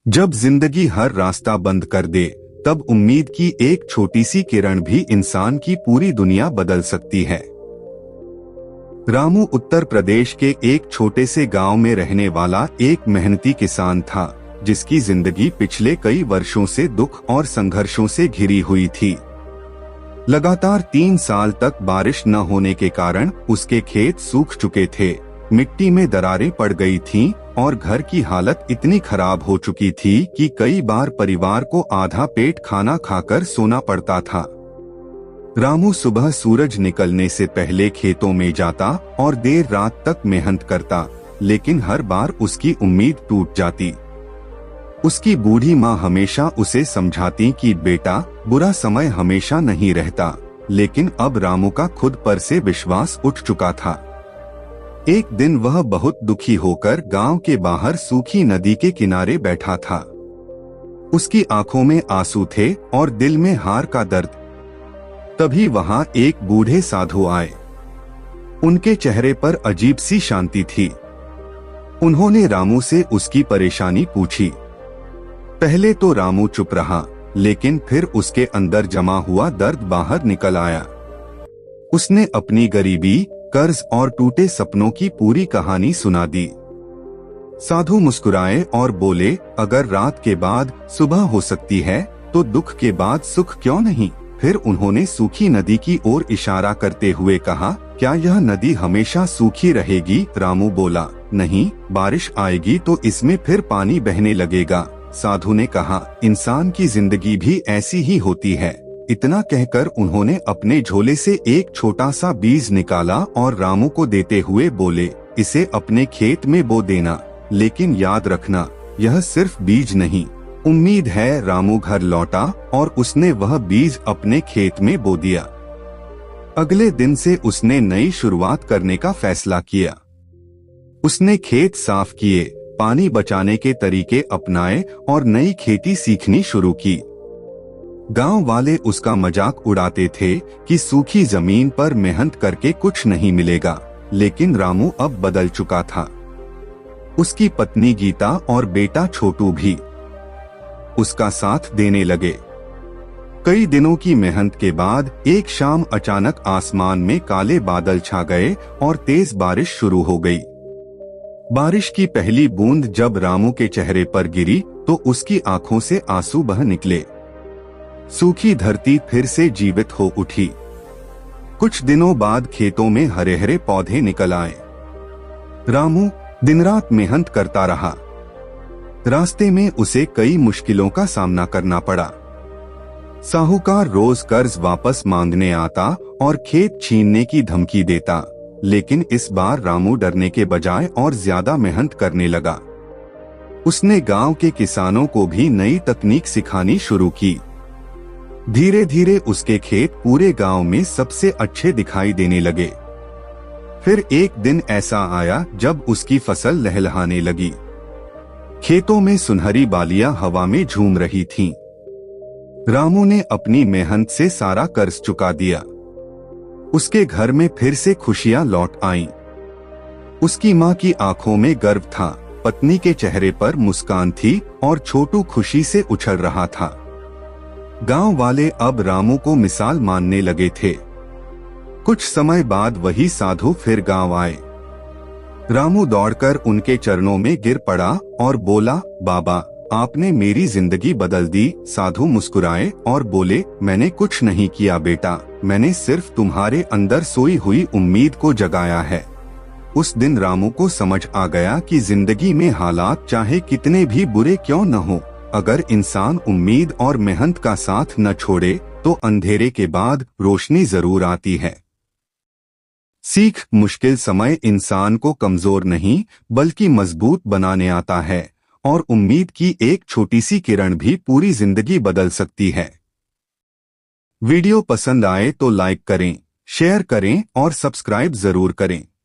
जब जिंदगी हर रास्ता बंद कर दे, तब उम्मीद की एक छोटी सी किरण भी इंसान की पूरी दुनिया बदल सकती है। रामू उत्तर प्रदेश के एक छोटे से गांव में रहने वाला एक मेहनती किसान था, जिसकी जिंदगी पिछले कई वर्षों से दुख और संघर्षों से घिरी हुई थी। लगातार 3 साल तक बारिश न होने के कारण उसके खेत सूख चुके थे, मिट्टी में दरारें पड़ गई थीं और घर की हालत इतनी खराब हो चुकी थी कि कई बार परिवार को आधा पेट खाना खाकर सोना पड़ता था। रामू सुबह सूरज निकलने से पहले खेतों में जाता और देर रात तक मेहनत करता, लेकिन हर बार उसकी उम्मीद टूट जाती। उसकी बूढ़ी माँ हमेशा उसे समझाती कि बेटा, बुरा समय हमेशा नहीं रहता, लेकिन अब रामू का खुद पर से विश्वास उठ चुका था। एक दिन वह बहुत दुखी होकर गांव के बाहर सूखी नदी के किनारे बैठा था। उसकी आंखों में आंसू थे और दिल में हार का दर्द। तभी वहां एक बूढ़े साधु आए। उनके चेहरे पर अजीब सी शांति थी। उन्होंने रामू से उसकी परेशानी पूछी। पहले तो रामू चुप रहा, लेकिन फिर उसके अंदर जमा हुआ दर्द बाहर निकल आया। उसने अपनी गरीबी, कर्ज और टूटे सपनों की पूरी कहानी सुना दी। साधु मुस्कुराए और बोले, अगर रात के बाद सुबह हो सकती है, तो दुख के बाद सुख क्यों नहीं? फिर उन्होंने सूखी नदी की ओर इशारा करते हुए कहा, क्या यह नदी हमेशा सूखी रहेगी? रामू बोला, नहीं, बारिश आएगी तो इसमें फिर पानी बहने लगेगा। साधु ने कहा, इंसान की जिंदगी भी ऐसी ही होती है। इतना कहकर उन्होंने अपने झोले से एक छोटा सा बीज निकाला और रामू को देते हुए बोले, इसे अपने खेत में बो देना, लेकिन याद रखना, यह सिर्फ बीज नहीं, उम्मीद है। रामू घर लौटा और उसने वह बीज अपने खेत में बो दिया। अगले दिन से उसने नई शुरुआत करने का फैसला किया। उसने खेत साफ किए, पानी बचाने के तरीके अपनाए और नई खेती सीखनी शुरू की। गांव वाले उसका मजाक उड़ाते थे कि सूखी जमीन पर मेहनत करके कुछ नहीं मिलेगा, लेकिन रामू अब बदल चुका था। उसकी पत्नी गीता और बेटा छोटू भी उसका साथ देने लगे। कई दिनों की मेहनत के बाद एक शाम अचानक आसमान में काले बादल छा गए और तेज बारिश शुरू हो गई। बारिश की पहली बूंद जब रामू के चेहरे पर गिरी तो उसकी आंखों से आंसू बह निकले। सूखी धरती फिर से जीवित हो उठी। कुछ दिनों बाद खेतों में हरे हरे पौधे निकल आए। रामू दिन रात मेहनत करता रहा। रास्ते में उसे कई मुश्किलों का सामना करना पड़ा। साहूकार रोज कर्ज वापस मांगने आता और खेत छीनने की धमकी देता, लेकिन इस बार रामू डरने के बजाय और ज्यादा मेहनत करने लगा। उसने गांव के किसानों को भी नई तकनीक सिखानी शुरू की। धीरे धीरे उसके खेत पूरे गांव में सबसे अच्छे दिखाई देने लगे। फिर एक दिन ऐसा आया जब उसकी फसल लहलहाने लगी। खेतों में सुनहरी बालियां हवा में झूम रही थीं। रामू ने अपनी मेहनत से सारा कर्ज चुका दिया। उसके घर में फिर से खुशियां लौट आईं। उसकी मां की आंखों में गर्व था, पत्नी के चेहरे पर मुस्कान थी और छोटू खुशी से उछल रहा था। गांव वाले अब रामू को मिसाल मानने लगे थे। कुछ समय बाद वही साधु फिर गांव आए। रामू दौड़कर उनके चरणों में गिर पड़ा और बोला, बाबा, आपने मेरी जिंदगी बदल दी। साधु मुस्कुराए और बोले, मैंने कुछ नहीं किया बेटा, मैंने सिर्फ तुम्हारे अंदर सोई हुई उम्मीद को जगाया है। उस दिन रामू को समझ आ गया कि जिंदगी में हालात चाहे कितने भी बुरे क्यों न हो, अगर इंसान उम्मीद और मेहनत का साथ न छोड़े तो अंधेरे के बाद रोशनी जरूर आती है। सीख, मुश्किल समय इंसान को कमजोर नहीं बल्कि मजबूत बनाने आता है और उम्मीद की एक छोटी सी किरण भी पूरी जिंदगी बदल सकती है। वीडियो पसंद आए तो लाइक करें, शेयर करें और सब्सक्राइब जरूर करें।